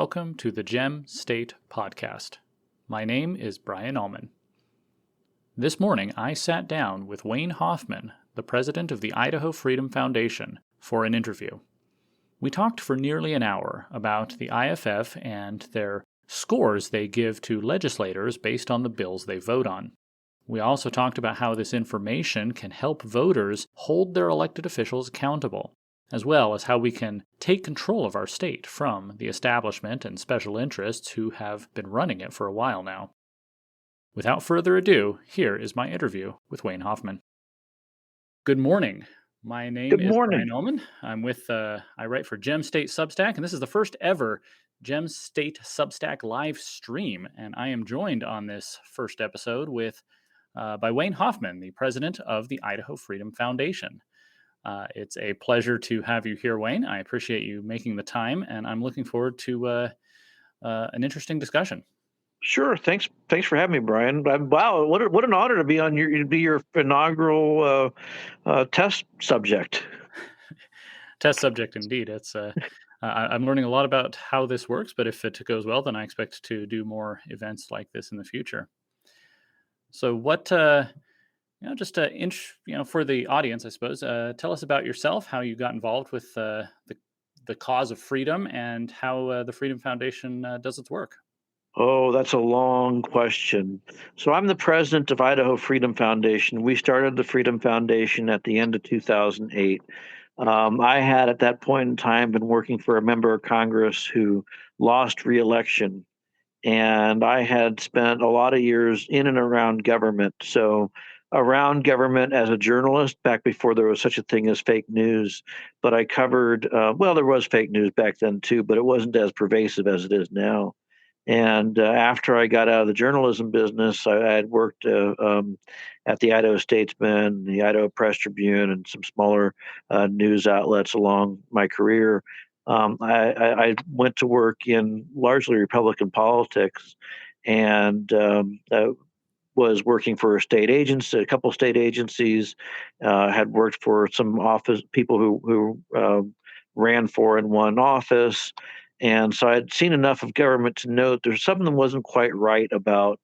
welcome to the Gem State Podcast. My name is Brian Allman. This morning, I sat down with Wayne Hoffman, the president of the Idaho Freedom Foundation, for an interview. We talked for nearly an hour about the IFF and their scores they give to legislators based on the bills they vote on. We also talked about how this information can help voters hold their elected officials accountable, as well as how we can take control of our state from the establishment and special interests who have been running it for a while now. Without further ado, here is my interview with Wayne Hoffman. Good morning. My name is Brian Allman. I'm with, I write for Gem State Substack, and this is the first ever Gem State Substack live stream. And I am joined on this first episode by Wayne Hoffman, the president of the Idaho Freedom Foundation. It's a pleasure to have you here, Wayne. I appreciate you making the time, and I'm looking forward to an interesting discussion. Sure. Thanks for having me, Brian. Wow, what an honor to be on your inaugural test subject. Test subject, indeed. It's I'm learning a lot about how this works, but if it goes well, then I expect to do more events like this in the future. So, what? For the audience, I suppose, tell us about yourself, how you got involved with the cause of freedom, and how the Freedom Foundation does its work. Oh, that's a long question. So I'm the president of Idaho Freedom Foundation. We started the Freedom Foundation at the end of 2008. I had at that point in time been working for a member of Congress who lost re-election, and I had spent a lot of years in and around government. So around government as a journalist back before there was such a thing as fake news. But I covered, there was fake news back then too, but it wasn't as pervasive as it is now. And after I got out of the journalism business, I had worked at the Idaho Statesman, the Idaho Press Tribune, and some smaller news outlets along my career. I went to work in largely Republican politics, and was working for a couple of state agencies, had worked for some office people who ran for and won office. And so I'd seen enough of government to know that there's something that wasn't quite right about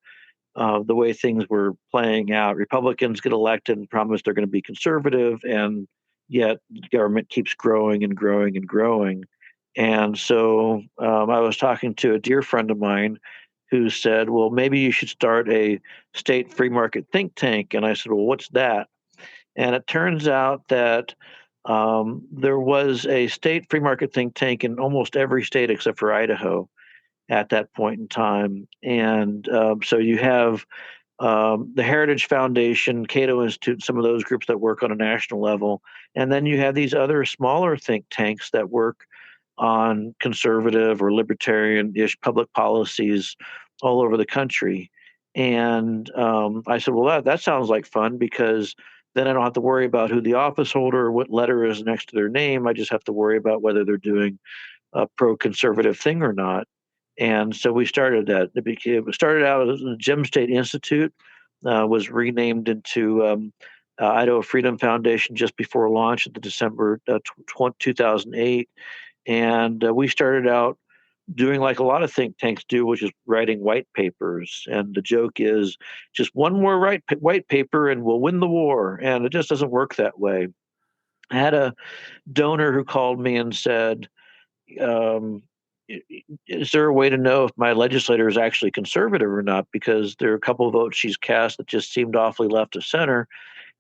the way things were playing out. Republicans get elected and promise they're going to be conservative, and yet government keeps growing and growing and growing. And so I was talking to a dear friend of mine who said, well, maybe you should start a state free market think tank. And I said, well, what's that? And it turns out that there was a state free market think tank in almost every state except for Idaho at that point in time. And so you have the Heritage Foundation, Cato Institute, some of those groups that work on a national level. And then you have these other smaller think tanks that work on conservative or libertarian-ish public policies all over the country. And I said, well, that sounds like fun, because then I don't have to worry about who the office holder or what letter is next to their name. I just have to worry about whether they're doing a pro-conservative thing or not. And so we started that. It started out as the Gem State Institute, was renamed into Idaho Freedom Foundation just before launch in December 2008. And we started out doing like a lot of think tanks do, which is writing white papers. And the joke is just one more white paper and we'll win the war. And it just doesn't work that way. I had a donor who called me and said, is there a way to know if my legislator is actually conservative or not? Because there are a couple of votes she's cast that just seemed awfully left of center.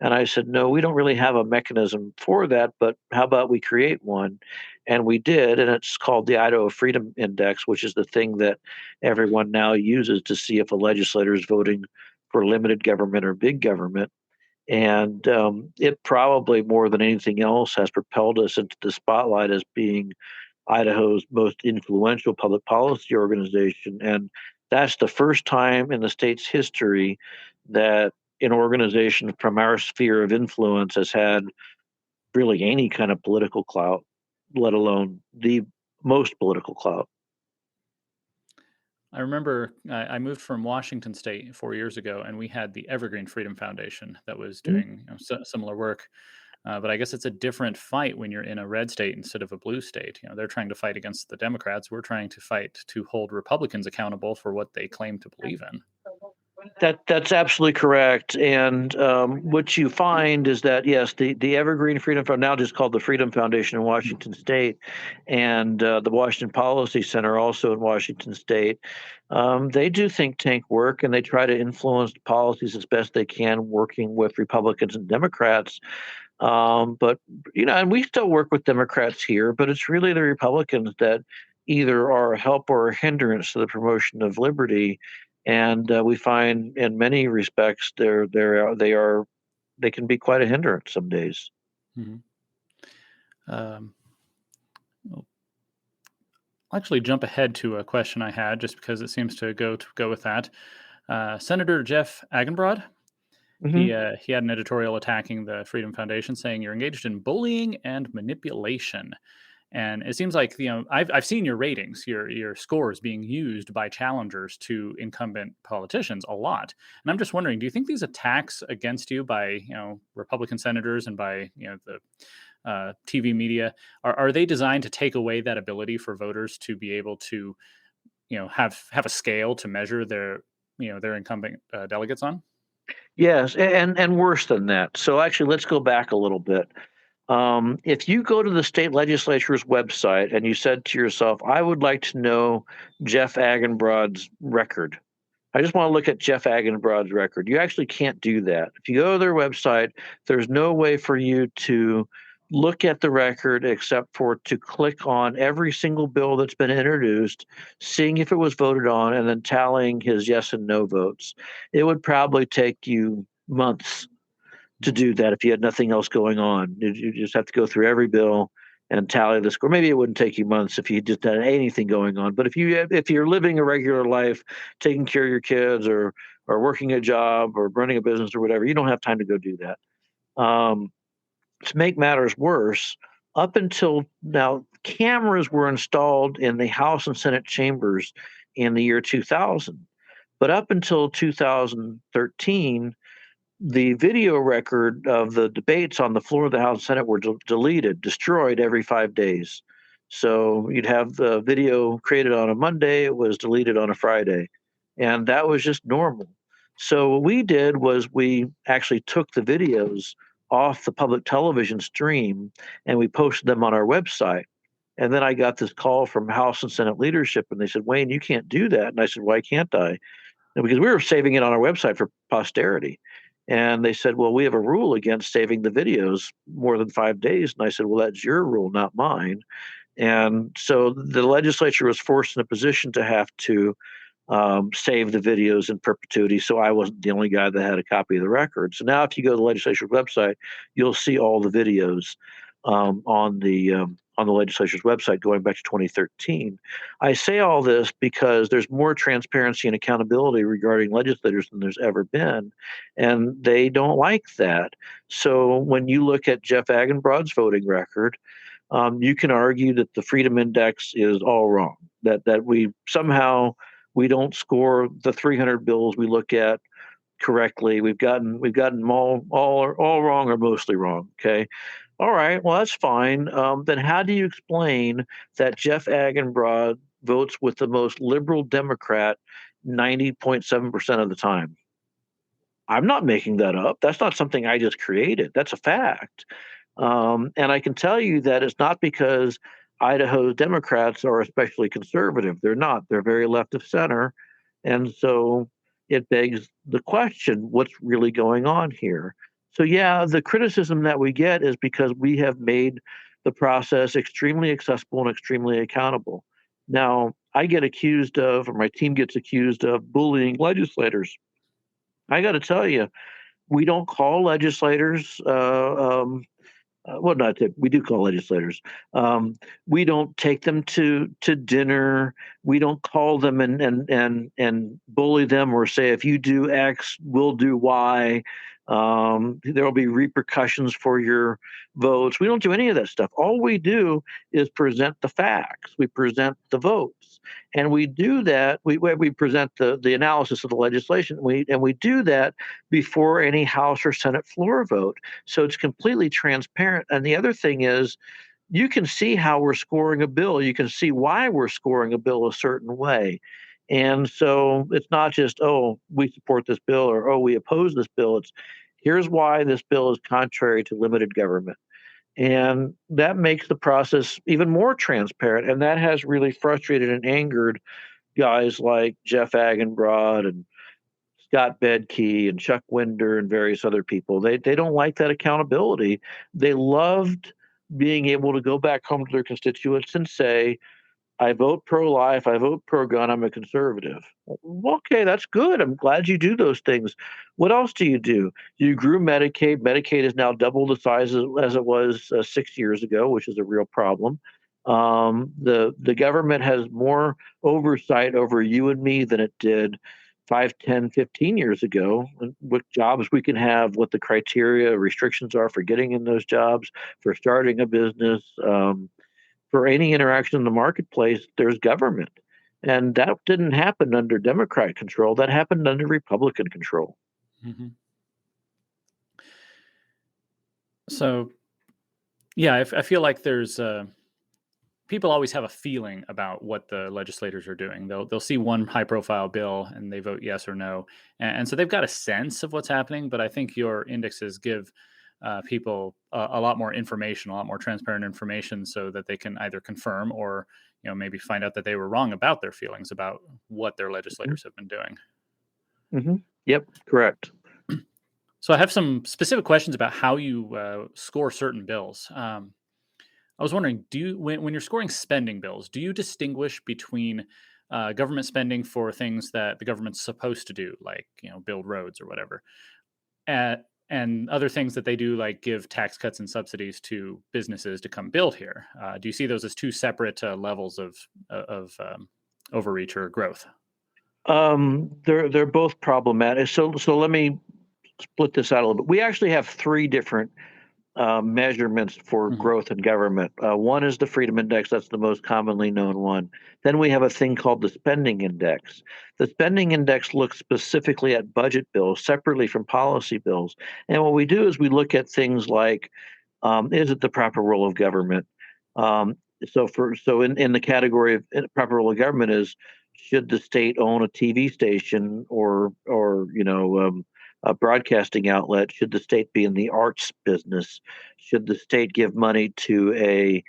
And I said, no, we don't really have a mechanism for that, but how about we create one? And we did, and it's called the Idaho Freedom Index, which is the thing that everyone now uses to see if a legislator is voting for limited government or big government. And it probably, more than anything else, has propelled us into the spotlight as being Idaho's most influential public policy organization. And that's the first time in the state's history that an organization from our sphere of influence has had really any kind of political clout, let alone the most political clout. I remember I moved from Washington State 4 years ago, and we had the Evergreen Freedom Foundation that was doing similar work. But I guess it's a different fight when you're in a red state instead of a blue state. They're trying to fight against the Democrats. We're trying to fight to hold Republicans accountable for what they claim to believe in. That's absolutely correct. And what you find is that, yes, the Evergreen Freedom Fund, now just called the Freedom Foundation in Washington State, and the Washington Policy Center, also in Washington State, they do think tank work, and they try to influence policies as best they can, working with Republicans and Democrats. But, and we still work with Democrats here, but it's really the Republicans that either are a help or a hindrance to the promotion of liberty. And we find, in many respects, they can be quite a hindrance some days. Mm-hmm. I'll actually jump ahead to a question I had, just because it seems to go with that. Senator Jeff Agenbrod, mm-hmm. He had an editorial attacking the Freedom Foundation, saying you're engaged in bullying and manipulation. And it seems like, I've seen your ratings, your scores being used by challengers to incumbent politicians a lot. And I'm just wondering, do you think these attacks against you by, Republican senators and by, the TV media, are they designed to take away that ability for voters to be able to, have a scale to measure their incumbent delegates on? Yes, and worse than that. So actually, let's go back a little bit. If you go to the state legislature's website and you said to yourself, I would like to know Jeff Agenbrod's record. I just want to look at Jeff Agenbrod's record. You actually can't do that. If you go to their website, there's no way for you to look at the record except for to click on every single bill that's been introduced, seeing if it was voted on, and then tallying his yes and no votes. It would probably take you months to do that if you had nothing else going on. You just have to go through every bill and tally the score. Maybe it wouldn't take you months if you just had anything going on. But if you're living a regular life, taking care of your kids or working a job or running a business or whatever, you don't have time to go do that. To make matters worse, up until now, cameras were installed in the House and Senate chambers in the year 2000. But up until 2013, the video record of the debates on the floor of the House and Senate were destroyed every 5 days. So you'd have the video created on a Monday, it was deleted on a Friday. And that was just normal. So what we did was we actually took the videos off the public television stream and we posted them on our website. And then I got this call from House and Senate leadership, and they said, Wayne, you can't do that. And I said, why can't I? And because we were saving it on our website for posterity. And they said, well, we have a rule against saving the videos more than 5 days. And I said, well, that's your rule, not mine. And so the legislature was forced in a position to have to save the videos in perpetuity. So I wasn't the only guy that had a copy of the record. So now if you go to the legislature's website, you'll see all the videos on the legislature's website going back to 2013. I say all this because there's more transparency and accountability regarding legislators than there's ever been, and they don't like that. So when you look at Jeff Agenbrod's voting record, you can argue that the Freedom Index is all wrong, that we somehow we don't score the 300 bills we look at correctly. We've gotten them all wrong or mostly wrong. Okay. All right, well, that's fine. Then how do you explain that Jeff Agenbrod votes with the most liberal Democrat 90.7% of the time? I'm not making that up. That's not something I just created. That's a fact. And I can tell you that it's not because Idaho Democrats are especially conservative. They're not. They're very left of center. And so it begs the question, what's really going on here? So, yeah, the criticism that we get is because we have made the process extremely accessible and extremely accountable. Now, I get accused of, or my team gets accused of, bullying legislators. I got to tell you, we don't call legislators. We do call legislators. We don't take them to dinner. We don't call them and bully them or say, if you do X, we'll do Y. There will be repercussions for your votes. We don't do any of that stuff. All we do is present the facts. We present the votes, and we do that. We present the analysis of the legislation. We do that before any House or Senate floor vote. So it's completely transparent. And the other thing is, you can see how we're scoring a bill. You can see why we're scoring a bill a certain way. And so it's not just, oh, we support this bill or, oh, we oppose this bill. It's here's why this bill is contrary to limited government. And that makes the process even more transparent. And that has really frustrated and angered guys like Jeff Agenbrod and Scott Bedke and Chuck Winder and various other people. They don't like that accountability. They loved being able to go back home to their constituents and say, I vote pro-life, I vote pro-gun, I'm a conservative. Well, okay, that's good. I'm glad you do those things. What else do? You grew Medicaid. Medicaid is now double the size as it was 6 years ago, which is a real problem. The government has more oversight over you and me than it did 5, 10, 15 years ago. What jobs we can have, what the criteria, restrictions are for getting in those jobs, for starting a business. For any interaction in the marketplace, there's government. And that didn't happen under Democrat control. That happened under Republican control. Mm-hmm. So, yeah, I feel like there's people always have a feeling about what the legislators are doing. They'll see one high profile bill and they vote yes or no, and so they've got a sense of what's happening. But I think your indexes give people a lot more information, a lot more transparent information, so that they can either confirm or maybe find out that they were wrong about their feelings about what their legislators have been doing. Mm-hmm. Yep, correct. So I have some specific questions about how you score certain bills. I was wondering, when you're scoring spending bills, do you distinguish between government spending for things that the government's supposed to do, like build roads or whatever, and other things that they do, like give tax cuts and subsidies to businesses to come build here? Do you see those as two separate levels of overreach or growth? They're both problematic. So let me split this out a little bit. We actually have three different measurements for Mm-hmm. growth in government. One is the Freedom Index. That's the most commonly known one. Then we have a thing called the Spending Index. The Spending Index looks specifically at budget bills separately from policy bills. And what we do is we look at things like, is it the proper role of government? So in the category of proper role of government is, should the state own a TV station or a broadcasting outlet? Should the state be in the arts business? Should the state give money to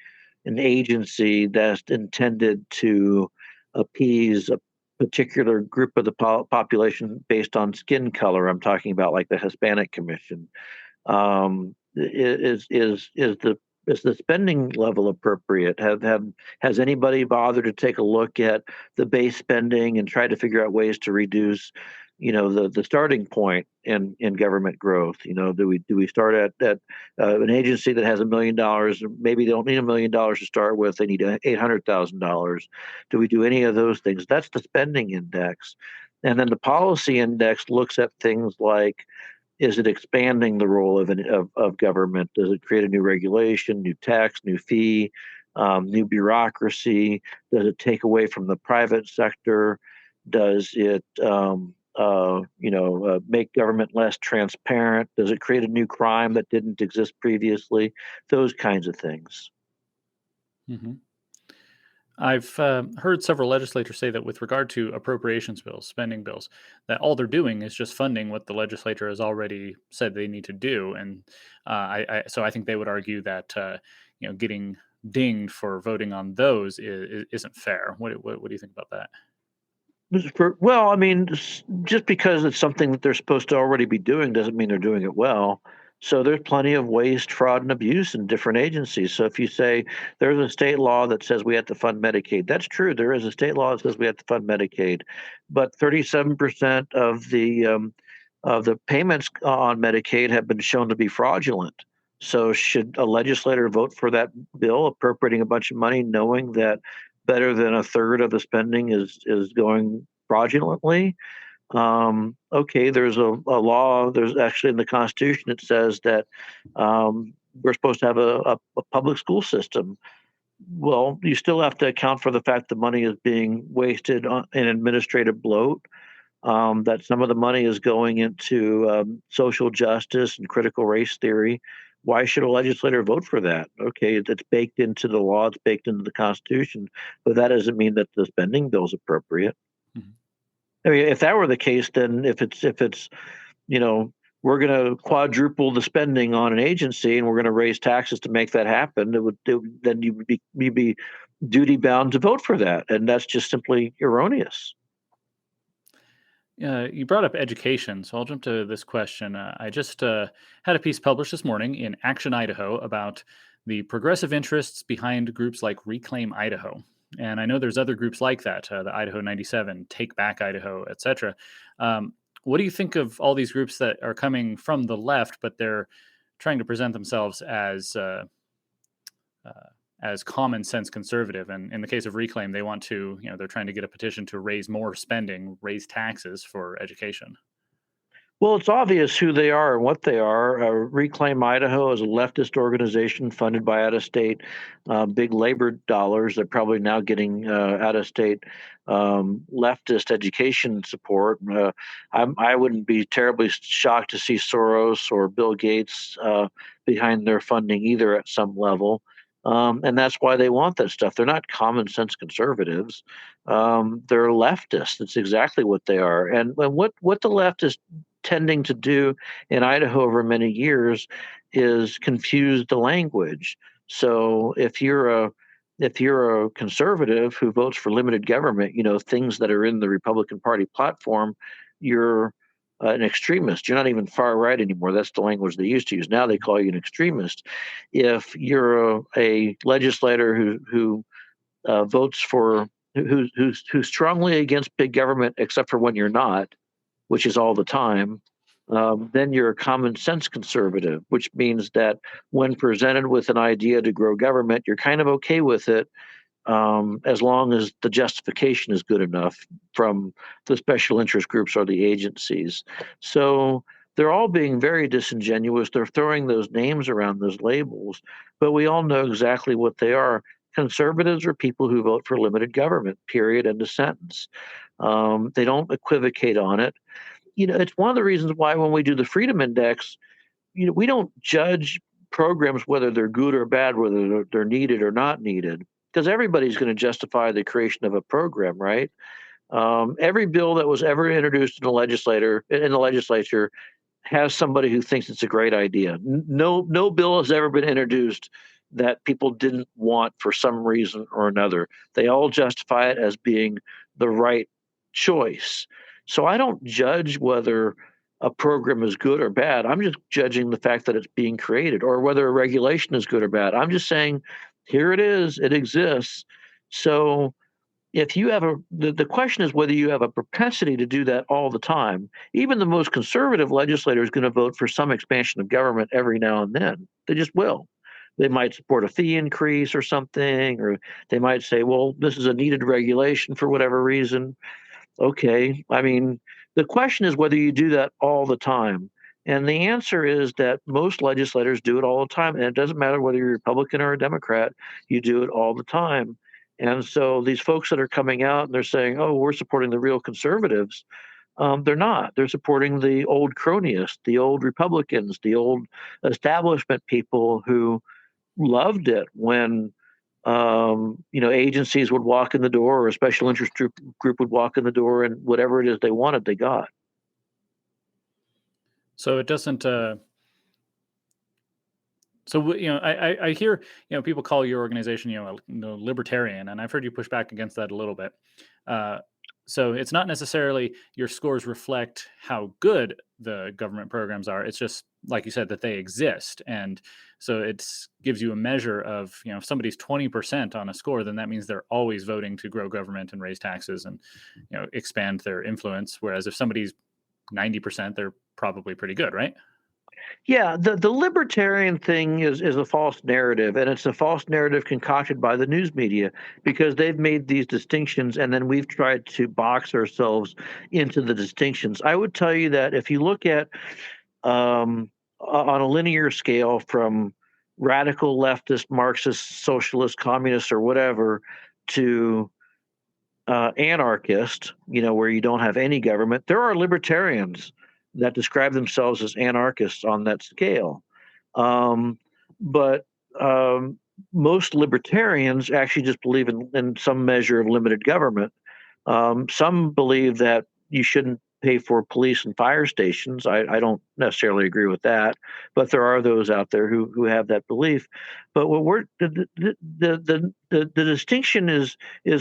an agency that's intended to appease a particular group of the population based on skin color? I'm talking about like the Hispanic Commission. Is the spending level appropriate? Has anybody bothered to take a look at the base spending and try to figure out ways to reduce, the starting point in government growth? Do we start at an agency that has $1 million? Maybe they don't need $1 million to start with. They need $800,000. Do we do any of those things? That's the spending index. And then the policy index looks at things like, is it expanding the role of government? Does it create a new regulation, new tax, new fee, new bureaucracy? Does it take away from the private sector? Does it make government less transparent? Does it create a new crime that didn't exist previously? Those kinds of things. Mm-hmm. I've heard several legislators say that with regard to appropriations bills, spending bills, that all they're doing is just funding what the legislature has already said they need to do, and so I think they would argue that getting dinged for voting on those isn't fair. What do you think about that? Well, I mean, just because it's something that they're supposed to already be doing doesn't mean they're doing it well. So there's plenty of waste, fraud, and abuse in different agencies. So if you say there's a state law that says we have to fund Medicaid, that's true. There is a state law that says we have to fund Medicaid, but 37% of the payments on Medicaid have been shown to be fraudulent. So should a legislator vote for that bill appropriating a bunch of money, knowing that better than a third of the spending is going fraudulently? Okay, there's a law. There's actually in the Constitution it says that we're supposed to have a public school system. Well, you still have to account for the fact the money is being wasted on in administrative bloat. That some of the money is going into social justice and critical race theory. Why should a legislator vote for that? Okay, it's baked into the law, it's baked into the Constitution, but that doesn't mean that the spending bill is appropriate. Mhm. I mean, if that were the case, then if it's you know we're going to quadruple the spending on an agency and we're going to raise taxes to make that happen, then you'd be duty bound to vote for that, and that's just simply erroneous. You brought up education, so I'll jump to this question. I just had a piece published this morning in Action Idaho about the progressive interests behind groups like Reclaim Idaho. And I know there's other groups like that, the Idaho 97, Take Back Idaho, etc. What do you think of all these groups that are coming from the left, but they're trying to present themselves uh, as common sense conservative? And in the case of Reclaim, they want to, they're trying to get a petition to raise more spending, raise taxes for education. Well, it's obvious who they are and what they are. Reclaim Idaho is a leftist organization funded by out of state big labor dollars. They're probably now getting out of state leftist education support. I wouldn't be terribly shocked to see Soros or Bill Gates behind their funding either at some level. And that's why they want that stuff. They're not common sense conservatives. They're leftists. That's exactly what they are. And what the left is tending to do in Idaho over many years is confuse the language. So if you're a conservative who votes for limited government, things that are in the Republican Party platform, you're an extremist. You're not even far right anymore. That's the language they used to use. Now they call you an extremist. If you're a legislator who votes for who's strongly against big government, except for when you're not, which is all the time, then you're a common sense conservative, which means that when presented with an idea to grow government, you're kind of okay with it, as long as the justification is good enough from the special interest groups or the agencies. So they're all being very disingenuous. They're throwing those names around, those labels, but we all know exactly what they are. Conservatives are people who vote for limited government, period, end of sentence. They don't equivocate on it. It's one of the reasons why when we do the Freedom Index, we don't judge programs whether they're good or bad, whether they're needed or not needed, because everybody's going to justify the creation of a program, right? Every bill that was ever introduced in the legislature has somebody who thinks it's a great idea. No bill has ever been introduced that people didn't want for some reason or another. They all justify it as being the right choice. So I don't judge whether a program is good or bad. I'm just judging the fact that it's being created, or whether a regulation is good or bad. I'm just saying, here it is, it exists. So if you have the question is whether you have a propensity to do that all the time. Even the most conservative legislator is going to vote for some expansion of government every now and then. They just will. They might support a fee increase or something, or they might say, well, this is a needed regulation for whatever reason. Okay. I mean, the question is whether you do that all the time. And the answer is that most legislators do it all the time. And it doesn't matter whether you're a Republican or a Democrat, you do it all the time. And so these folks that are coming out and they're saying, oh, we're supporting the real conservatives, they're not. They're supporting the old cronyists, the old Republicans, the old establishment people who loved it when agencies would walk in the door, or a special interest group would walk in the door, and whatever it is they wanted, they got. So it doesn't. I hear people call your organization libertarian, and I've heard you push back against that a little bit. So it's not necessarily your scores reflect how good the government programs are. It's just like you said that they exist, and so it gives you a measure of if somebody's 20% on a score, then that means they're always voting to grow government and raise taxes and expand their influence. Whereas if somebody's 90%, they're probably pretty good, right? Yeah, the libertarian thing is a false narrative, and it's a false narrative concocted by the news media because they've made these distinctions, and then we've tried to box ourselves into the distinctions. I would tell you that if you look at on a linear scale from radical leftist, Marxist, socialist, communist, or whatever to anarchist, where you don't have any government, there are libertarians that describe themselves as anarchists on that scale. Um, but most libertarians actually just believe in some measure of limited government. Some believe that you shouldn't pay for police and fire stations. I don't necessarily agree with that, but there are those out there who have that belief. But what we're the distinction is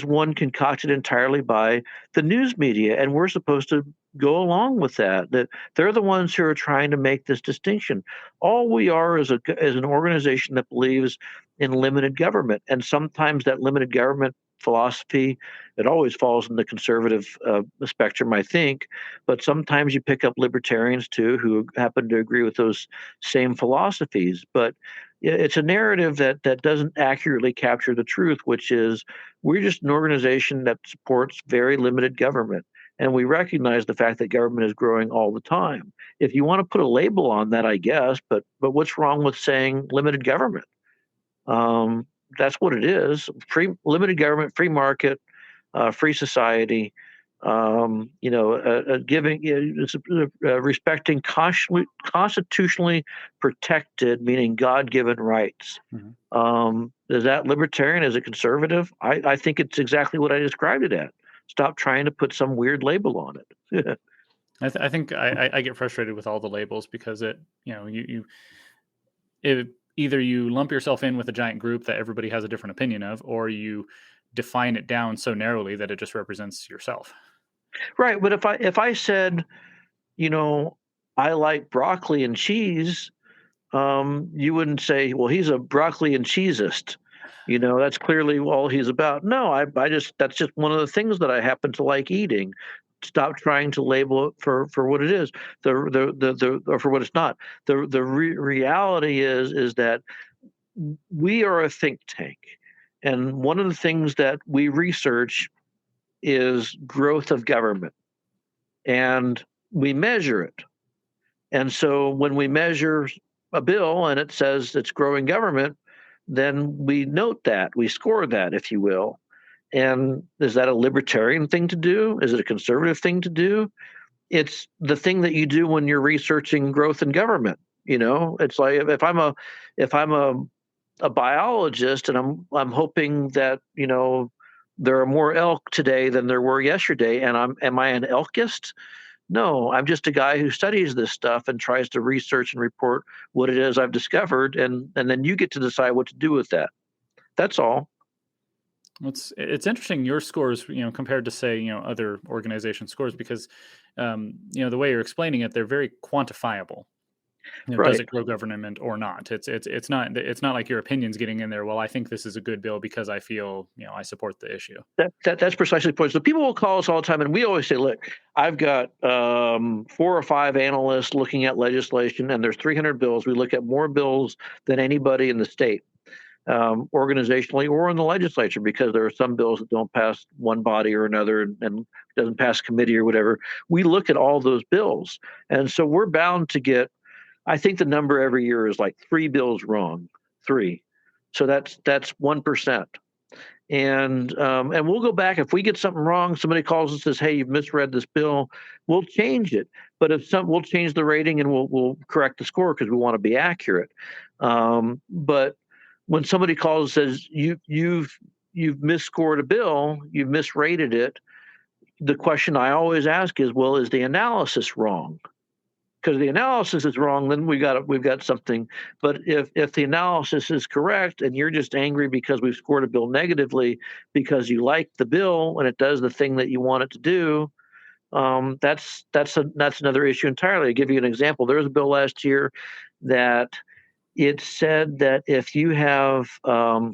one concocted entirely by the news media, and we're supposed to go along with that. That they're the ones who are trying to make this distinction. All we are is an organization that believes in limited government, and sometimes that limited government philosophy, it always falls in the conservative spectrum, I think. But sometimes you pick up libertarians too who happen to agree with those same philosophies. But it's a narrative that doesn't accurately capture the truth, which is we're just an organization that supports very limited government. And we recognize the fact that government is growing all the time. If you want to put a label on that, I guess, but what's wrong with saying limited government? Um, that's what it is: free, limited government, free market, free society. Giving, respecting constitutionally protected, meaning God-given rights. Mhm. Is that libertarian? Is it conservative? I think it's exactly what I described it as. Stop trying to put some weird label on it. I think I get frustrated with all the labels because it, either you lump yourself in with a giant group that everybody has a different opinion of, or you define it down so narrowly that it just represents yourself. Right, but if I said, you know, I like broccoli and cheese, you wouldn't say, well, he's a broccoli and cheesist. That's clearly all he's about. No, I just that's just one of the things that I happen to like eating. Stop trying to label it for what it is, or for what it's not. The reality is that we are a think tank, and one of the things that we research is growth of government, and we measure it. And so when we measure a bill and it says it's growing government, then we note that, we score that, if you will. And is that a libertarian thing to do? Is it a conservative thing to do? It's the thing that you do when you're researching growth in government. It's like if I'm a biologist and I'm hoping that there are more elk today than there were yesterday, and am I an elkist? No, I'm just a guy who studies this stuff and tries to research and report what it is I've discovered, and then you get to decide what to do with that. That's all. It's interesting your scores, compared to say other organization scores because the way you're explaining it, they're very quantifiable. Does Right. it grow government or not? It's not like your opinion's getting in there. Well, I think this is a good bill because I feel I support the issue. That's precisely the point. So people will call us all the time, and we always say, "Look, I've got 4 or 5 analysts looking at legislation, and there's 300 bills. We look at more bills than anybody in the state, organizationally or in the legislature, because there are some bills that don't pass one body or another, and doesn't pass committee or whatever. We look at all those bills, and so we're bound to get. I think the number every year is like 3 bills wrong, 3. So that's 1%. And we'll go back if we get something wrong. Somebody calls and says, "Hey, you've misread this bill." We'll change it, but we'll change the rating and we'll correct the score because we want to be accurate. But when somebody calls and says you've misscored a bill, you've misrated it, the question I always ask is, well, is the analysis wrong? Because the analysis is wrong, then we've got something. But if the analysis is correct and you're just angry because we've scored a bill negatively because you like the bill and it does the thing that you want it to do, that's another issue entirely. I'll give you an example. There was a bill last year that it said that if you have a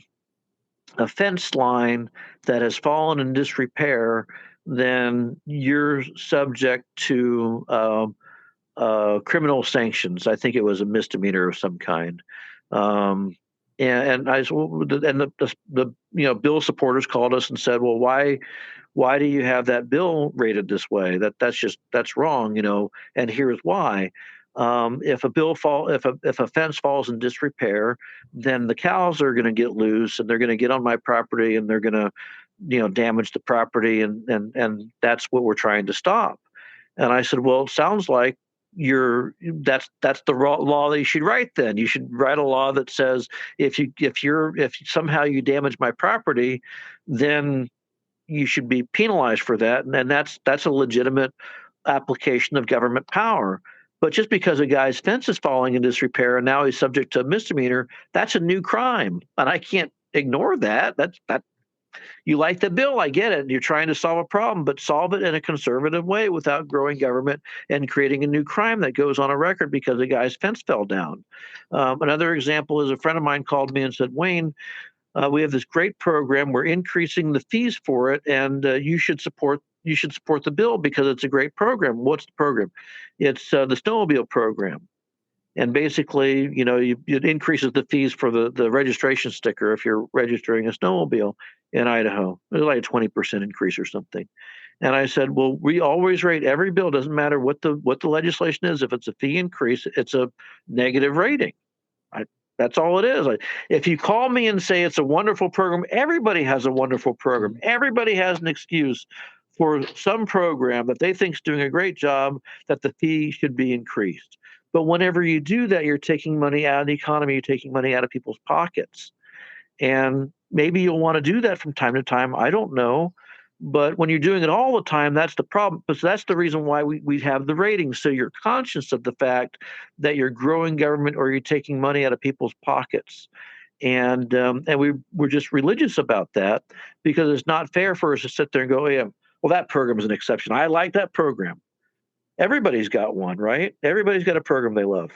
fence line that has fallen in disrepair, then you're subject to criminal sanctions. I think it was a misdemeanor of some kind. Um, and I and the bill supporters called us and said, well, why do you have that bill rated this way? That's wrong, and here's why. If a fence falls in disrepair, then the cows are going to get loose and they're going to get on my property and they're going to, damage the property, and that's what we're trying to stop. And I said, well, it sounds like that's the law that you should write. Then you should write a law that says if somehow you damage my property, then you should be penalized for that, and that's a legitimate application of government power. But just because a guy's fence is falling in disrepair and now he's subject to a misdemeanor, that's a new crime, and I can't ignore that. That you like the bill, I get it. You're trying to solve a problem, but solve it in a conservative way without growing government and creating a new crime that goes on a record because a guy's fence fell down. Another example is a friend of mine called me and said, Wayne, we have this great program. We're increasing the fees for it, and you should support the bill because it's a great program. What's the program? It's the snowmobile program. And basically, it increases the fees for the registration sticker if you're registering a snowmobile in Idaho. It's like a 20% increase or something. And I said, well, we always rate every bill. Doesn't matter what the legislation is. If it's a fee increase, it's a negative rating. That's all it is. If you call me and say it's a wonderful program, everybody has a wonderful program. Everybody has an excuse for some program that they think is doing a great job that the fee should be increased. But whenever you do that, you're taking money out of the economy, you're taking money out of people's pockets. And maybe you'll want to do that from time to time. I don't know. But when you're doing it all the time, that's the problem. But that's the reason why we have the ratings. So you're conscious of the fact that you're growing government or you're taking money out of people's pockets. And we're just religious about that because it's not fair for us to sit there and go, yeah, well, that program is an exception. I like that program. Everybody's got one, right? Everybody's got a program they love.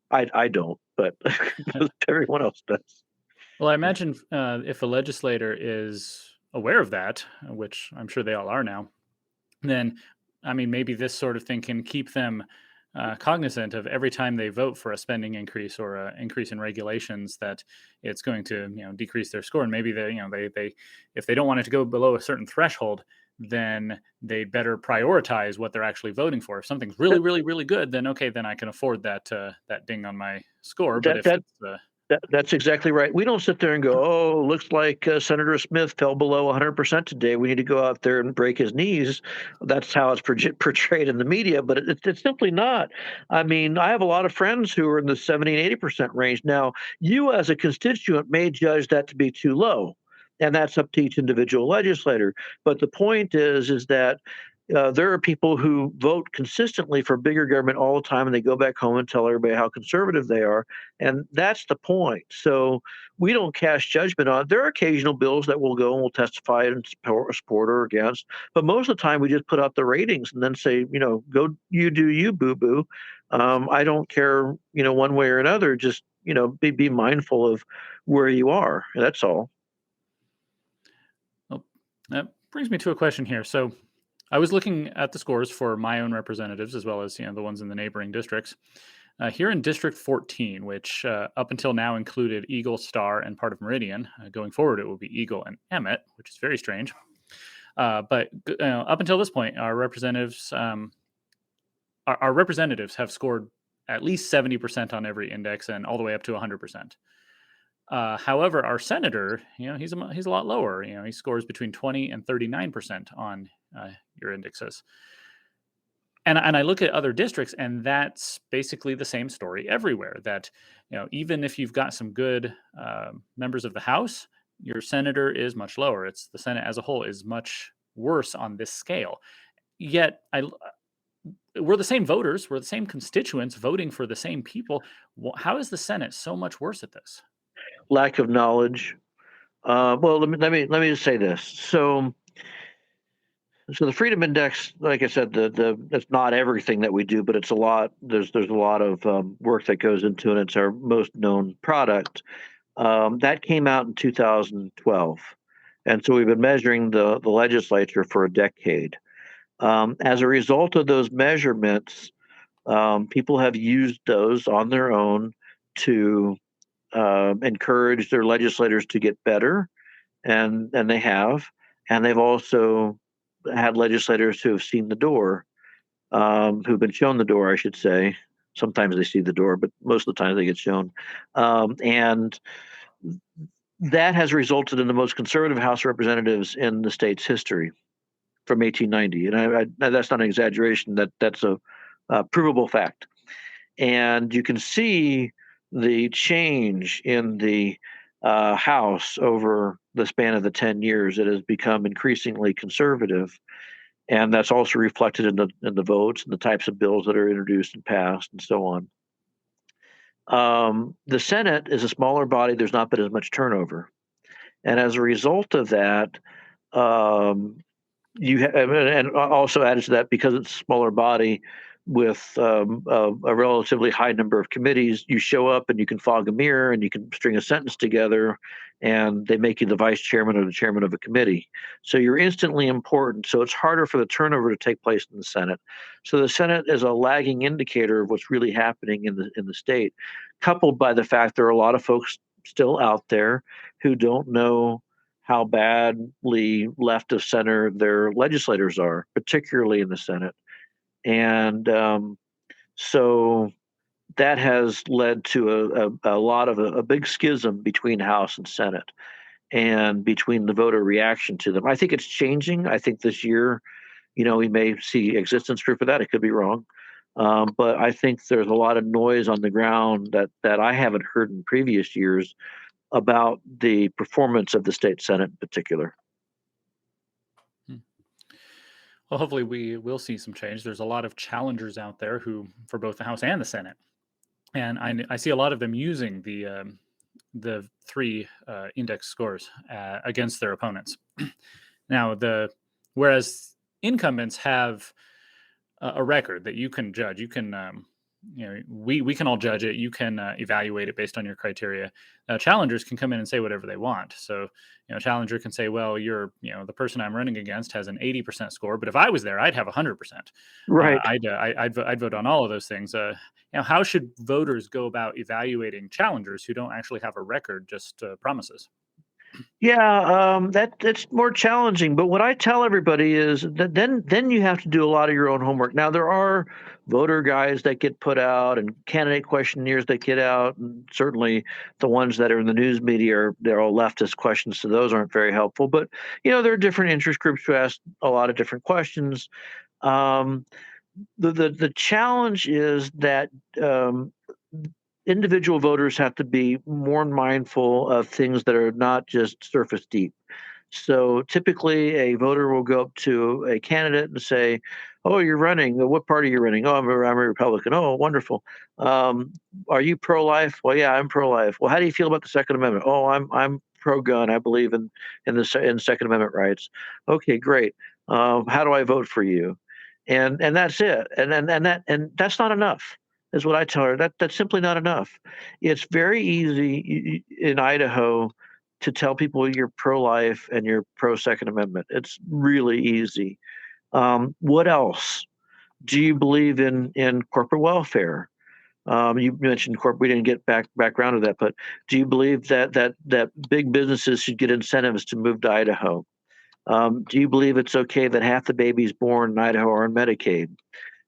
I don't, but everyone else does. Well, I imagine if a legislator is aware of that, which I'm sure they all are now, then, I mean, maybe this sort of thing can keep them cognizant of every time they vote for a spending increase or an increase in regulations that it's going to, decrease their score. And maybe they if they don't want it to go below a certain threshold, then they better prioritize what they're actually voting for. If something's really, really, really good, then okay, then I can afford that ding on my score. But if it's that's exactly right. We don't sit there and go, oh, looks like Senator Smith fell below 100% today. We need to go out there and break his knees. That's how it's portrayed in the media, but it's simply not. I mean, I have a lot of friends who are in the 70 and 80% range. Now, you as a constituent may judge that to be too low, and that's up to each individual legislator. But the point is that there are people who vote consistently for bigger government all the time, and they go back home and tell everybody how conservative they are. And that's the point. So we don't cast judgment on it. There are occasional bills that we'll go and we'll testify in support or against. But most of the time, we just put out the ratings and then say, go, you do you, boo boo. I don't care, one way or another. Just, be mindful of where you are. That's all. Well, that brings me to a question here. So I was looking at the scores for my own representatives as well as the ones in the neighboring districts. Here in District 14, which up until now included Eagle, Star, and part of Meridian. Going forward, it will be Eagle and Emmett, which is very strange. But up until this point, our representatives have scored at least 70% on every index and all the way up to 100%. However, our senator, he's a lot lower. He scores between 20 and 39% on your indexes. And I look at other districts, and that's basically the same story everywhere. That even if you've got some good members of the House, your senator is much lower. It's the Senate as a whole is much worse on this scale. Yet we're the same voters, we're the same constituents voting for the same people. How is the Senate so much worse at this? Lack of knowledge. Well, let me just say this. So the Freedom Index, like I said, it's not everything that we do, but it's a lot. There's a lot of work that goes into it. It's our most known product. That came out in 2012, and so we've been measuring the legislature for a decade. As a result of those measurements, People have used those on their own to encourage their legislators to get better, and they have. And they've also had legislators who have seen the door, who've been shown the door, I should say. Sometimes they see the door, but most of the time they get shown. And that has resulted in the most conservative House of Representatives in the state's history from 1890. And that's not an exaggeration. That's a provable fact. And you can see the change in the House over the span of the 10 years. It has become increasingly conservative. And that's also reflected in the votes and the types of bills that are introduced and passed and so on. The Senate is a smaller body. There's not been as much turnover. And as a result of that, and also added to that, because it's a smaller body with a relatively high number of committees, you show up and you can fog a mirror and you can string a sentence together, and they make you the vice chairman or the chairman of a committee. So you're instantly important. So it's harder for the turnover to take place in the Senate. So the Senate is a lagging indicator of what's really happening in the state, coupled by the fact there are a lot of folks still out there who don't know how badly left of center their legislators are, particularly in the Senate. And so that has led to a lot of a big schism between House and Senate, and between the voter reaction to them. I think it's changing. I think this year, we may see existence proof of that. It could be wrong. But I think there's a lot of noise on the ground that I haven't heard in previous years about the performance of the state Senate in particular. Well, hopefully we will see some change. There's a lot of challengers out there who, for both the House and the Senate, and I see a lot of them using the three index scores against their opponents. Now, whereas incumbents have a record that you can judge, you can we can all judge it. You can evaluate it based on your criteria. Challengers can come in and say whatever they want. So, challenger can say, well, the person I'm running against has an 80% score, but if I was there, I'd have 100%. Right. I'd vote on all of those things. How should voters go about evaluating challengers who don't actually have a record, just promises? Yeah, that's more challenging. But what I tell everybody is that then you have to do a lot of your own homework. Now there are voter guides that get put out and candidate questionnaires that get out, and certainly the ones that are in the news media they're all leftist questions, so those aren't very helpful. But there are different interest groups who ask a lot of different questions. Um, the challenge is that individual voters have to be more mindful of things that are not just surface deep. So typically, a voter will go up to a candidate and say, "Oh, you're running. What party are you running? Oh, I'm a Republican. Oh, wonderful. Are you pro-life? Well, yeah, I'm pro-life. Well, how do you feel about the Second Amendment? Oh, I'm pro-gun. I believe in Second Amendment rights. Okay, great. How do I vote for you? And that's it. And that's not enough. Is what I tell her. That's simply not enough. It's very easy in Idaho to tell people you're pro-life and you're pro-Second Amendment. It's really easy. What else? Do you believe in corporate welfare? You mentioned corporate. We didn't get background to that, but do you believe that big businesses should get incentives to move to Idaho? Do you believe it's okay that half the babies born in Idaho are on Medicaid?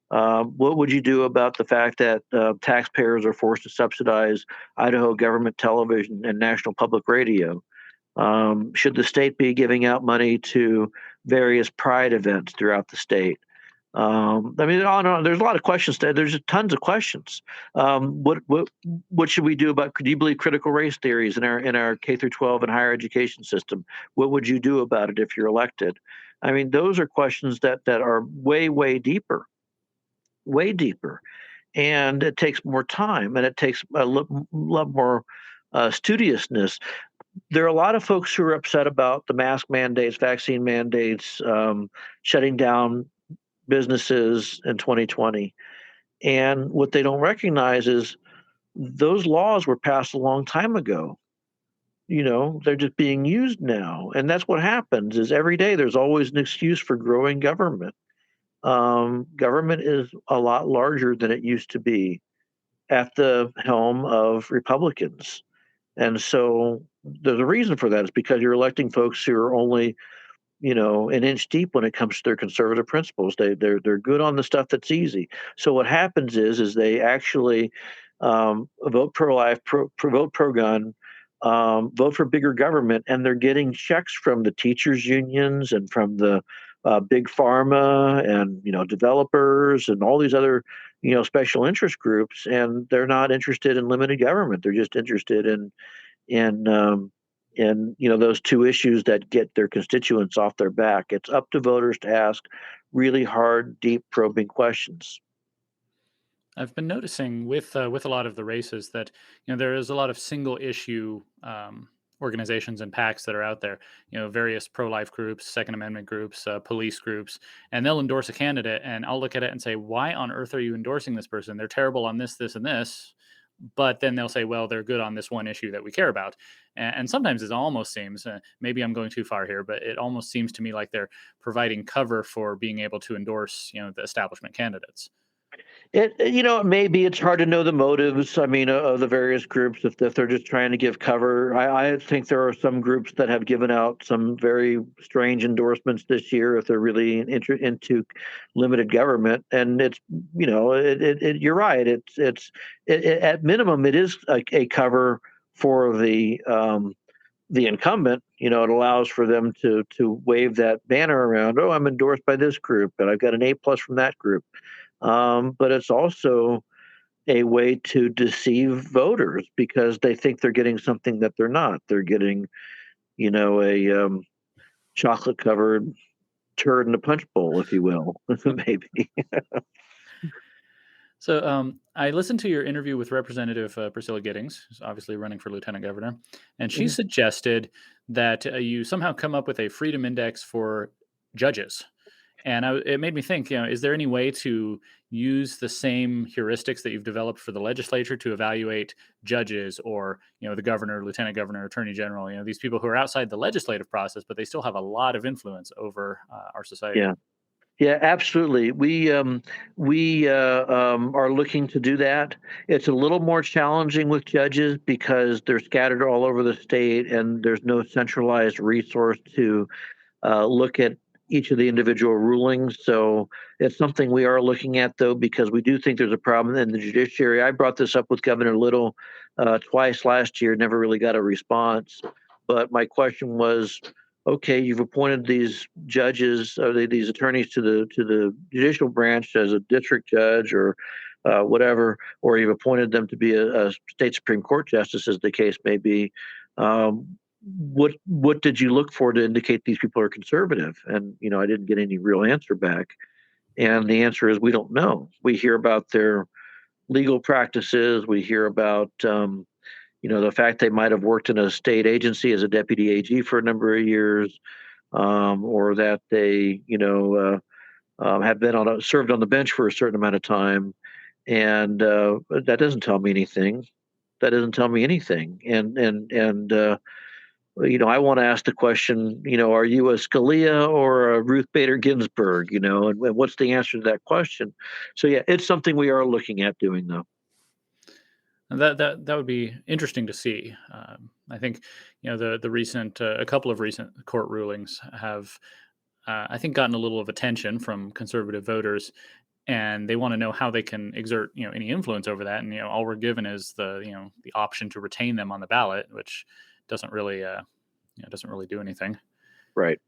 What would you do about the fact that taxpayers are forced to subsidize Idaho government television and national public radio? Should the state be giving out money to various pride events throughout the state? On and on. There's a lot of questions. There's tons of questions. What should we do about? Do you believe critical race theories in our K through 12 and higher education system? What would you do about it if you're elected? Those are questions that are way deeper, and it takes more time and it takes a lot more studiousness. There are a lot of folks who are upset about the mask mandates, vaccine mandates, shutting down businesses in 2020. And what they don't recognize is those laws were passed a long time ago. They're just being used now. And that's what happens is every day there's always an excuse for growing government. government is a lot larger than it used to be at the helm of Republicans. And so there's a reason for that. It's because you're electing folks who are only, an inch deep when it comes to their conservative principles. They're good on the stuff that's easy. So what happens is they actually vote pro-life, vote pro-gun, vote for bigger government, and they're getting checks from the teachers unions and from the big pharma and developers and all these other special interest groups, and they're not interested in limited government. They're just interested in those two issues that get their constituents off their back. It's up to voters to ask really hard, deep, probing questions. I've been noticing with a lot of the races that there is a lot of single issue organizations and PACs that are out there. Various pro life groups, Second Amendment groups, police groups, and they'll endorse a candidate, and I'll look at it and say, "Why on earth are you endorsing this person? They're terrible on this, this, and this." But then they'll say, "Well, they're good on this one issue that we care about." And sometimes it almost seems, maybe I'm going too far here, but it almost seems to me like they're providing cover for being able to endorse the establishment candidates. Maybe it's hard to know the motives. I mean, of the various groups, if they're just trying to give cover. I think there are some groups that have given out some very strange endorsements this year if they're really into limited government. And it's, you're right. At minimum, it is a cover for the incumbent. It allows for them to wave that banner around. Oh, I'm endorsed by this group, and I've got an A+ from that group. But it's also a way to deceive voters because they think they're getting something that they're not. They're getting, a chocolate covered turd in a punch bowl, if you will, maybe. So I listened to your interview with Representative Priscilla Giddings, who's obviously running for lieutenant governor, and she suggested that you somehow come up with a freedom index for judges. And it made me think, is there any way to use the same heuristics that you've developed for the legislature to evaluate judges or, the governor, lieutenant governor, attorney general, these people who are outside the legislative process, but they still have a lot of influence over our society? Yeah. Yeah, absolutely. We are looking to do that. It's a little more challenging with judges because they're scattered all over the state, and there's no centralized resource to look at each of the individual rulings. So it's something we are looking at, though, because we do think there's a problem in the judiciary. I brought this up with Governor Little twice last year, never really got a response. But my question was, okay, you've appointed these judges, or these attorneys to the judicial branch as a district judge or whatever, or you've appointed them to be a state Supreme Court justice, as the case may be. What did you look for to indicate these people are conservative? And I didn't get any real answer back. And the answer is we don't know. We hear about their legal practices. We hear about the fact they might have worked in a state agency as a deputy AG for a number of years, or that they have been served on the bench for a certain amount of time, and that doesn't tell me anything. That doesn't tell me anything. And I want to ask the question, are you a Scalia or a Ruth Bader Ginsburg, and what's the answer to that question? So, yeah, it's something we are looking at doing, though. And that would be interesting to see. I think, the recent, a couple of recent court rulings have, I think, gotten a little of attention from conservative voters, and they want to know how they can exert, any influence over that. And all we're given is the option to retain them on the ballot, which doesn't really do anything. Right.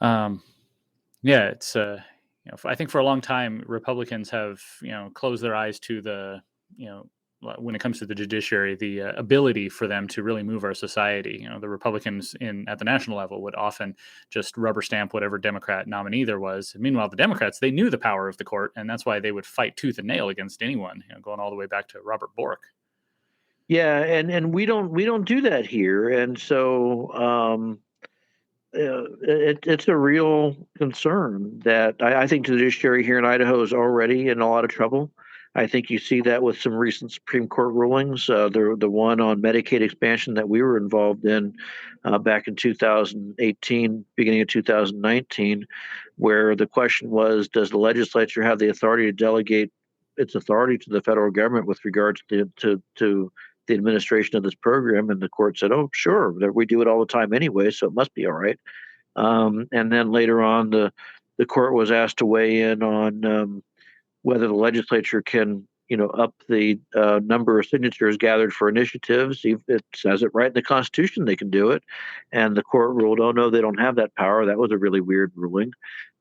Yeah, it's I think for a long time Republicans have closed their eyes to the when it comes to the judiciary, the ability for them to really move our society. The Republicans at the national level would often just rubber stamp whatever Democrat nominee there was. And meanwhile, the Democrats, they knew the power of the court, and that's why they would fight tooth and nail against anyone, going all the way back to Robert Bork. Yeah, and we don't do that here, and so it's a real concern that I think the judiciary here in Idaho is already in a lot of trouble. I think you see that with some recent Supreme Court rulings. The one on Medicaid expansion that we were involved in back in 2018, beginning of 2019, where the question was, does the legislature have the authority to delegate its authority to the federal government with regard to the administration of this program? And the court said, oh, sure, we do it all the time anyway, so it must be all right. And then later on, the court was asked to weigh in on whether the legislature can, up the number of signatures gathered for initiatives. It says it right in the Constitution they can do it, and the court ruled, oh no, they don't have that power. That was a really weird ruling.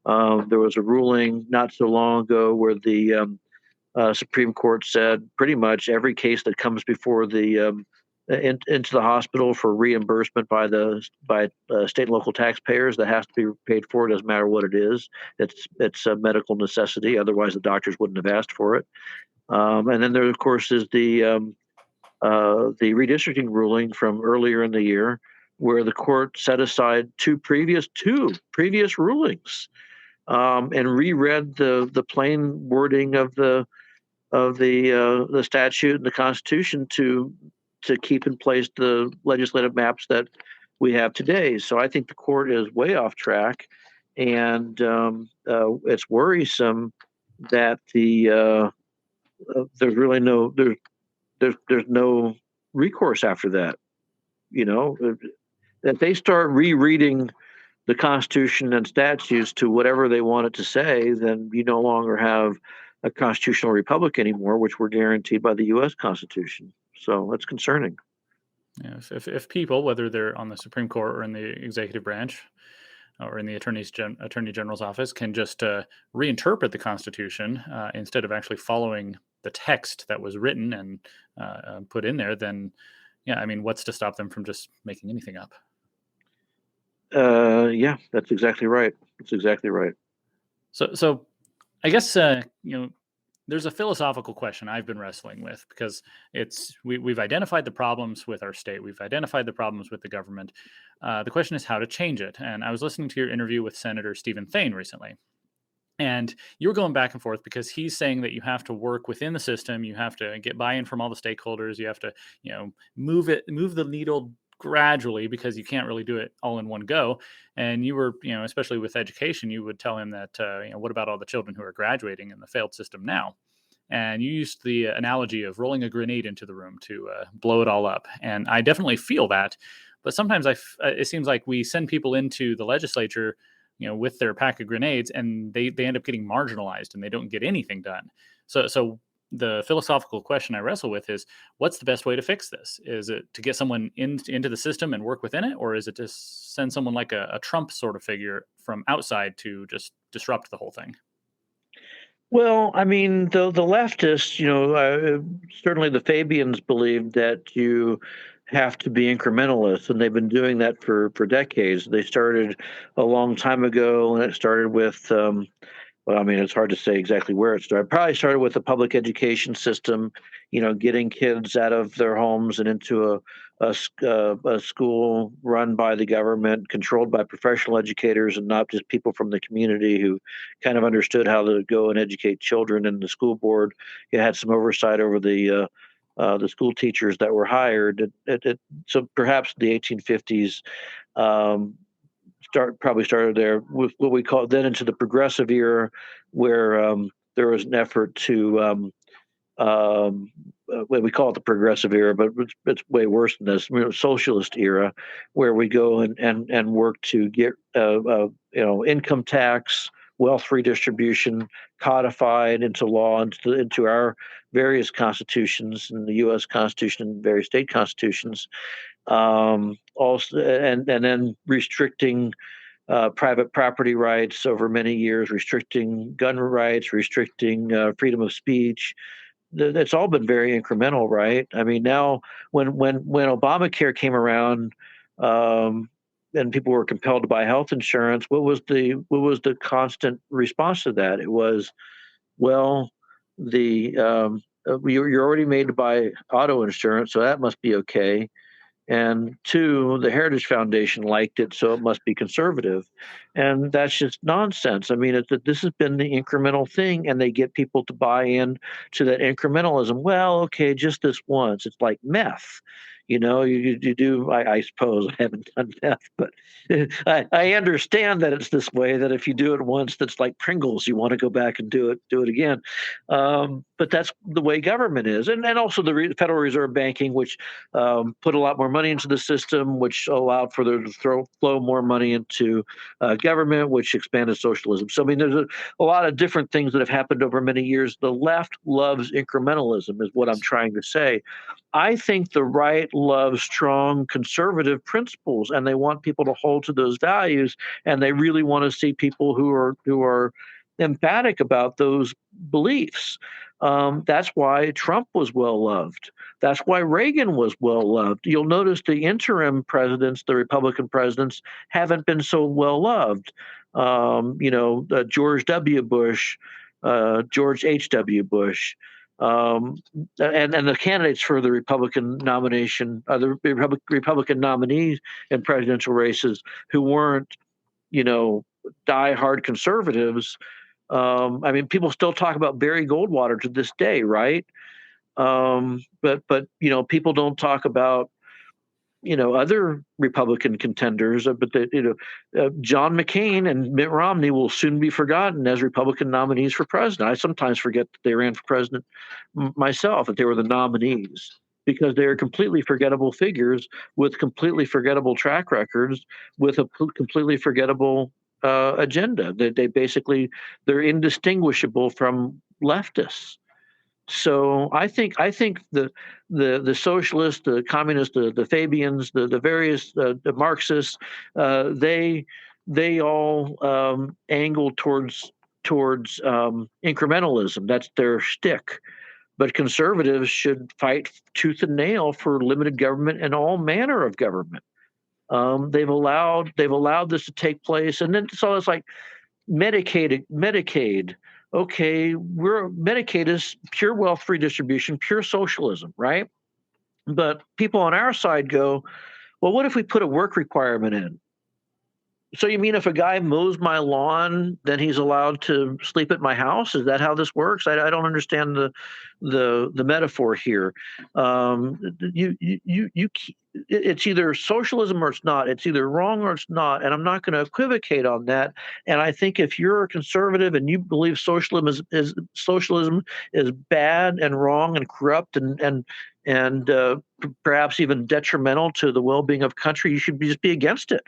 There was a ruling not so long ago where the Supreme Court said pretty much every case that comes before the into the hospital for reimbursement by state and local taxpayers that has to be paid for. It doesn't matter what it is. It's a medical necessity. Otherwise, the doctors wouldn't have asked for it. And then there, of course, is the redistricting ruling from earlier in the year, where the court set aside two previous rulings and reread the plain wording of the statute and the Constitution to keep in place the legislative maps that we have today. So I think the court is way off track, and it's worrisome that there's really there's no recourse after that. If they start rereading the Constitution and statutes to whatever they want it to say, then you no longer have a constitutional republic anymore, which we're guaranteed by the U.S. Constitution. So that's concerning. Yeah, if people, whether they're on the Supreme Court or in the executive branch or in the Attorney General's office, can just reinterpret the Constitution instead of actually following the text that was written and put in there, then, yeah, I mean, what's to stop them from just making anything up? Yeah, that's exactly right. That's exactly right. So I guess, there's a philosophical question I've been wrestling with, because we've identified the problems with our state. We've identified the problems with the government. The question is how to change it. And I was listening to your interview with Senator Stephen Thane recently, and you were going back and forth because he's saying that you have to work within the system. You have to get buy-in from all the stakeholders. You have to, move the needle gradually, because you can't really do it all in one go. And you were, especially with education, you would tell him that, what about all the children who are graduating in the failed system now? And you used the analogy of rolling a grenade into the room to blow it all up. And I definitely feel that. But sometimes it seems like we send people into the legislature, with their pack of grenades, and they end up getting marginalized and they don't get anything done. So the philosophical question I wrestle with is, what's the best way to fix this? Is it to get someone into the system and work within it? Or is it to send someone like a Trump sort of figure from outside to just disrupt the whole thing? Well, I mean, the leftists, certainly the Fabians believe that you have to be incrementalists, and they've been doing that for decades. They started a long time ago, and it started with well, I mean, it's hard to say exactly where it started. Probably started with the public education system, getting kids out of their homes and into a school run by the government, controlled by professional educators and not just people from the community who kind of understood how to go and educate children. And the school board, you had some oversight over the school teachers that were hired. So perhaps the 1850s. Probably started there with what we call then into the progressive era, where there was an effort to well, we call it the progressive era, but it's way worse than this. Socialist era, where we go and work to get income tax, wealth redistribution codified into law, into our various constitutions, in the U.S. Constitution and various state constitutions. Also, and then restricting private property rights over many years, restricting gun rights, restricting freedom of speech. It's all been very incremental, right? I mean, now when Obamacare came around, and people were compelled to buy health insurance, what was the constant response to that? It was, well, you're already made to buy auto insurance, so that must be okay. And two, the Heritage Foundation liked it, so it must be conservative. And that's just nonsense. I mean, this has been the incremental thing, and they get people to buy in to that incrementalism. Well, okay, just this once. It's like meth. You do. I suppose I haven't done that, but I understand that it's this way. That if you do it once, that's like Pringles. You want to go back and do it again. But that's the way government is, and also the Federal Reserve Banking, which put a lot more money into the system, which allowed for there to flow more money into government, which expanded socialism. So I mean, there's a lot of different things that have happened over many years. The left loves incrementalism, is what I'm trying to say. I think the right loves strong conservative principles, and they want people to hold to those values, and they really want to see people who are emphatic about those beliefs. That's why Trump was well loved. That's why Reagan was well loved. You'll notice the interim presidents, the Republican presidents, haven't been so well loved. George W. Bush, George H.W. Bush. And the candidates for the Republican nomination, the Republican nominees in presidential races who weren't, die-hard conservatives. I mean, people still talk about Barry Goldwater to this day, right? But people don't talk about other Republican contenders, but John McCain and Mitt Romney will soon be forgotten as Republican nominees for president. I sometimes forget that they ran for president myself, that they were the nominees, because they are completely forgettable figures with completely forgettable track records, with a completely forgettable agenda. They're indistinguishable from leftists. So I think the socialists, the communists, the Fabians, the various the Marxists, they all angle towards incrementalism. That's their shtick. But conservatives should fight tooth and nail for limited government and all manner of government. They've allowed this to take place, and then so it's like Medicaid. Okay, Medicaid is pure wealth redistribution, pure socialism, right? But people on our side go, well, what if we put a work requirement in? So you mean if a guy mows my lawn, then he's allowed to sleep at my house? Is that how this works? I don't understand the metaphor here. It's either socialism or it's not. It's either wrong or it's not. And I'm not going to equivocate on that. And I think if you're a conservative and you believe socialism is bad and wrong and corrupt and perhaps even detrimental to the well-being of country, you should just be against it,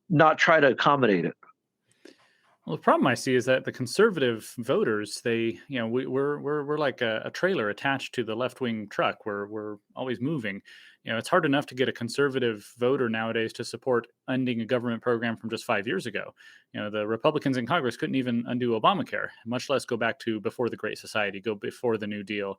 not try to accommodate it. Well, the problem I see is that the conservative voters, we're like a trailer attached to the left-wing truck. We're always moving. It's hard enough to get a conservative voter nowadays to support ending a government program from just 5 years ago. The Republicans in Congress couldn't even undo Obamacare, much less go back to before the Great Society, go before the New Deal,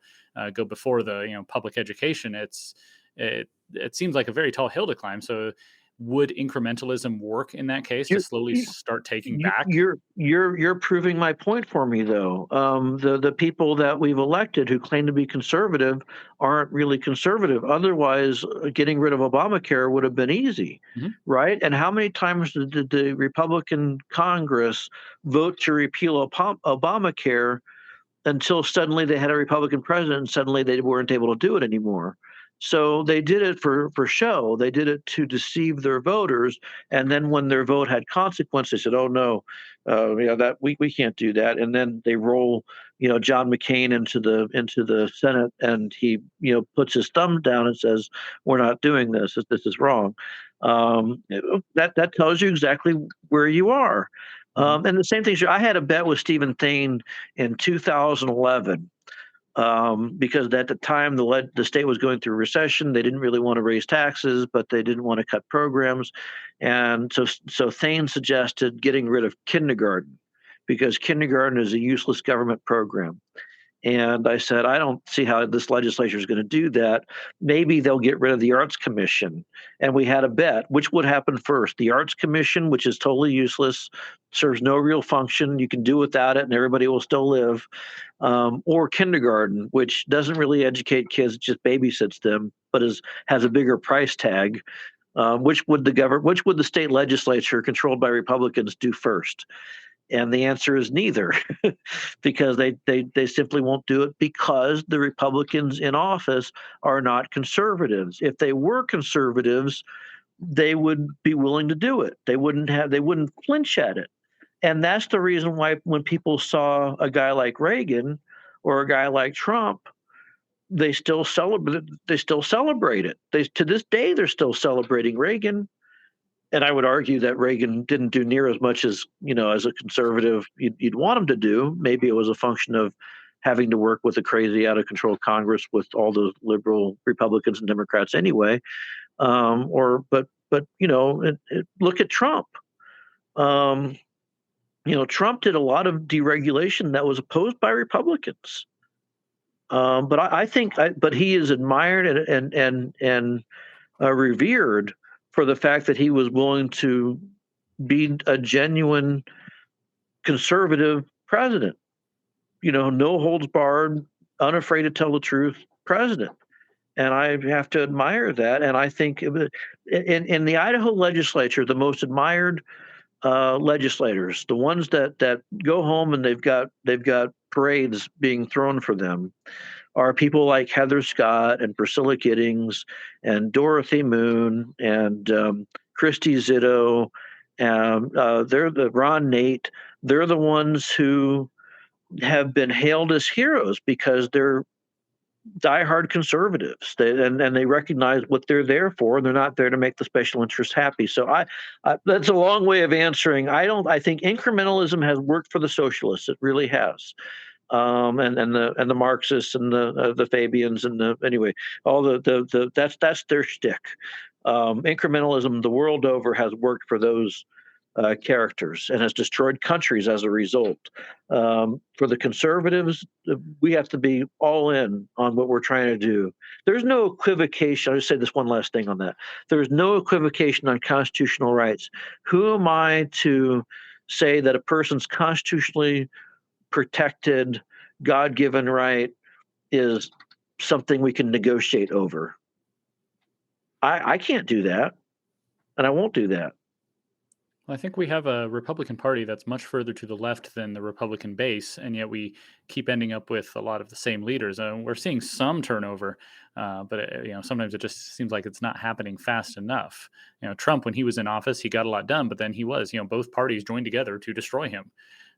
go before the public education. It seems like a very tall hill to climb. So would incrementalism work in that case to slowly start taking back? You're proving my point for me, though. The people that we've elected who claim to be conservative aren't really conservative. Otherwise, getting rid of Obamacare would have been easy, right? And how many times did the Republican Congress vote to repeal Obamacare until suddenly they had a Republican president and suddenly they weren't able to do it anymore? So they did it for show. They did it to deceive their voters, and then when their vote had consequence, they said, "Oh no, that we can't do that." And then they roll, John McCain into the Senate, and he puts his thumb down and says, "We're not doing this. This is wrong." That tells you exactly where you are. And the same thing. I had a bet with Stephen Thain in 2011. Because at the time the state was going through a recession. They didn't really want to raise taxes, but they didn't want to cut programs. And so Thain suggested getting rid of kindergarten, because kindergarten is a useless government program. And I said, I don't see how this legislature is going to do that. Maybe they'll get rid of the Arts Commission. And we had a bet. Which would happen first? The Arts Commission, which is totally useless, serves no real function. You can do without it and everybody will still live. Or kindergarten, which doesn't really educate kids, it just babysits them, but has a bigger price tag. Which would the state legislature controlled by Republicans do first? And the answer is neither, because they simply won't do it because the Republicans in office are not conservatives. If they were conservatives, they would be willing to do it. They wouldn't flinch at it. And that's the reason why when people saw a guy like Reagan or a guy like Trump, they still celebrate it. To this day they're still celebrating Reagan. And I would argue that Reagan didn't do near as much as, as a conservative you'd want him to do. Maybe it was a function of having to work with a crazy out of control Congress with all the liberal Republicans and Democrats anyway. But look at Trump. Um, Trump did a lot of deregulation that was opposed by Republicans. But he is admired and revered for the fact that he was willing to be a genuine conservative president. No holds barred, unafraid to tell the truth president. And I have to admire that. And I think in the Idaho legislature, the most admired legislators, the ones that go home and they've got parades being thrown for them, are people like Heather Scott and Priscilla Giddings and Dorothy Moon and Christy Zitto. They're the Ron Nate. They're the ones who have been hailed as heroes because they're diehard conservatives. They recognize what they're there for, and they're not there to make the special interests happy. So I that's a long way of answering. I think incrementalism has worked for the socialists. It really has. And the Marxists and the Fabians and all that's their shtick. Incrementalism the world over has worked for those characters and has destroyed countries as a result. For the conservatives, we have to be all in on what we're trying to do. There's no equivocation. I'll just say this one last thing on that. There's no equivocation on constitutional rights. Who am I to say that a person's constitutionally protected, God-given right is something we can negotiate over? I can't do that, and I won't do that. Well, I think we have a Republican Party that's much further to the left than the Republican base, and yet we keep ending up with a lot of the same leaders. And we're seeing some turnover, but sometimes it just seems like it's not happening fast enough. Trump, when he was in office, he got a lot done, but then both parties joined together to destroy him.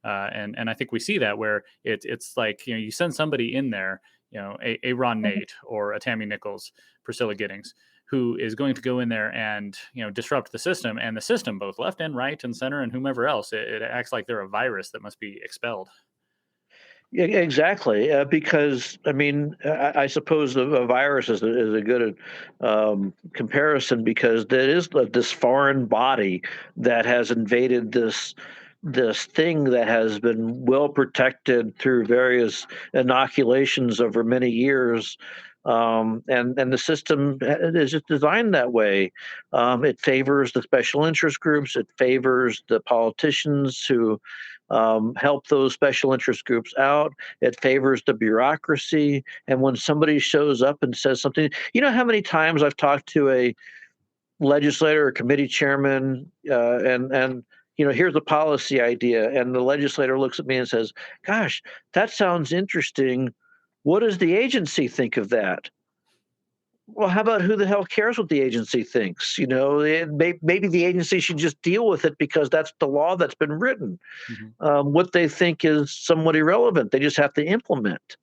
And I think we see that where it's like you send somebody in there, a Ron Nate or a Tammy Nichols, Priscilla Giddings, who is going to go in there and disrupt the system, and the system, both left and right and center and whomever else, it acts like they're a virus that must be expelled. Yeah, exactly. Because I suppose a virus is a good comparison, because there is this foreign body that has invaded this thing that has been well protected through various inoculations over many years. And the system is just designed that way. It favors the special interest groups. It favors the politicians who help those special interest groups out. It favors the bureaucracy. And when somebody shows up and says something, how many times I've talked to a legislator or committee chairman, and here's a policy idea, and the legislator looks at me and says, "Gosh, that sounds interesting. What does the agency think of that?" Well, how about who the hell cares what the agency thinks? Maybe the agency should just deal with it because that's the law that's been written. Mm-hmm. What they think is somewhat irrelevant. They just have to implement.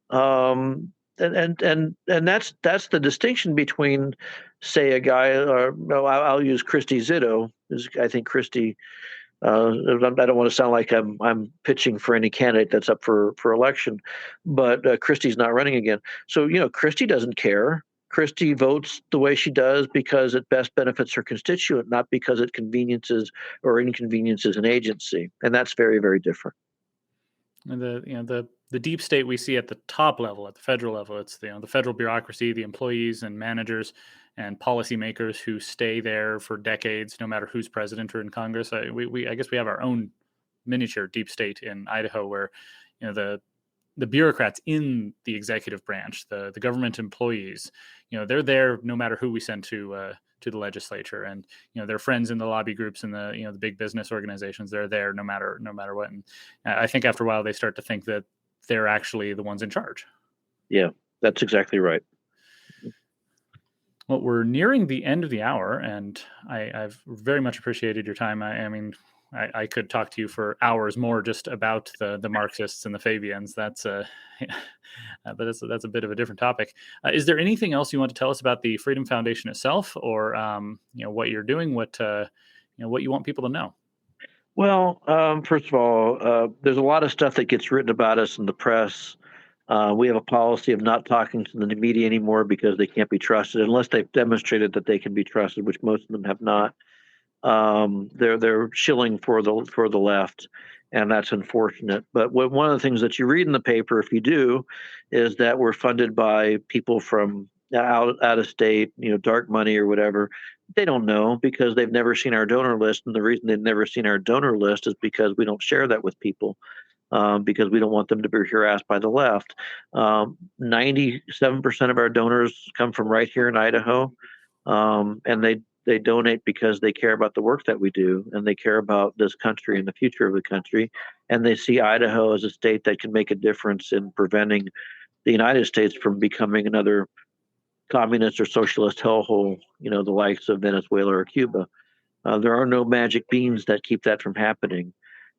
And that's the distinction between, say, a guy, or no, I'll use Christy Zitto. I think Christy. I don't want to sound like I'm pitching for any candidate that's up for election, but Christy's not running again. So Christy doesn't care. Christy votes the way she does because it best benefits her constituent, not because it conveniences or inconveniences an agency, and that's very, very different. And the deep state we see at the top level, at the federal level, it's the federal bureaucracy, the employees and managers and policymakers who stay there for decades, no matter who's president or in Congress. I guess we have our own miniature deep state in Idaho, where the bureaucrats in the executive branch, the government employees, they're there no matter who we send to to the legislature, and their friends in the lobby groups and the big business organizations. They're there no matter what. And I think after a while they start to think that they're actually the ones in charge. Yeah, that's exactly right. Well, we're nearing the end of the hour, and I've very much appreciated your time. I mean, I could talk to you for hours more just about the Marxists and the Fabians. That's but that's a bit of a different topic. Is there anything else you want to tell us about the Freedom Foundation itself, or what you're doing, what you want people to know? Well, first of all, there's a lot of stuff that gets written about us in the press. We have a policy of not talking to the media anymore because they can't be trusted unless they've demonstrated that they can be trusted, which most of them have not. They're shilling for the left, and that's unfortunate. But one of the things that you read in the paper, if you do, is that we're funded by people from out of state, dark money or whatever. They don't know because they've never seen our donor list, and the reason they've never seen our donor list is because we don't share that with people. Because we don't want them to be harassed by the left. 97% of our donors come from right here in Idaho, and they donate because they care about the work that we do, and they care about this country and the future of the country, and they see Idaho as a state that can make a difference in preventing the United States from becoming another communist or socialist hellhole, the likes of Venezuela or Cuba. There are no magic beans that keep that from happening.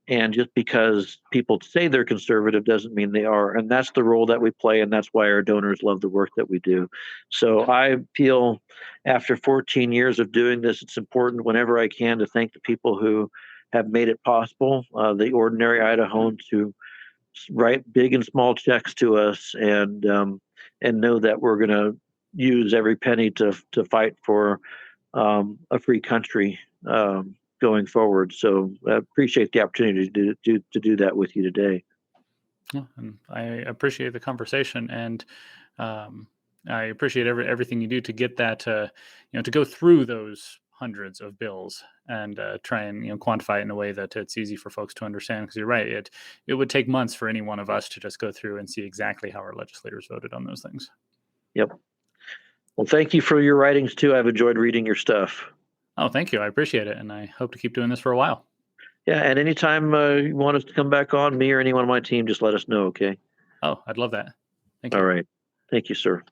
And just because people say they're conservative doesn't mean they are. And that's the role that we play. And that's why our donors love the work that we do. So I feel after 14 years of doing this, it's important whenever I can to thank the people who have made it possible, the ordinary Idahoans who write big and small checks to us and know that we're going to use every penny to fight for a free country. Going forward. So I appreciate the opportunity to do that with you today. Yeah, and I appreciate the conversation, and I appreciate everything you do to get that, to go through those hundreds of bills and try and quantify it in a way that it's easy for folks to understand. Because you're right, it would take months for any one of us to just go through and see exactly how our legislators voted on those things. Yep. Well, thank you for your writings too. I've enjoyed reading your stuff. Oh, thank you. I appreciate it. And I hope to keep doing this for a while. Yeah. And anytime you want us to come back on, me or anyone on my team, just let us know. Okay. Oh, I'd love that. Thank you. All right. Thank you, sir.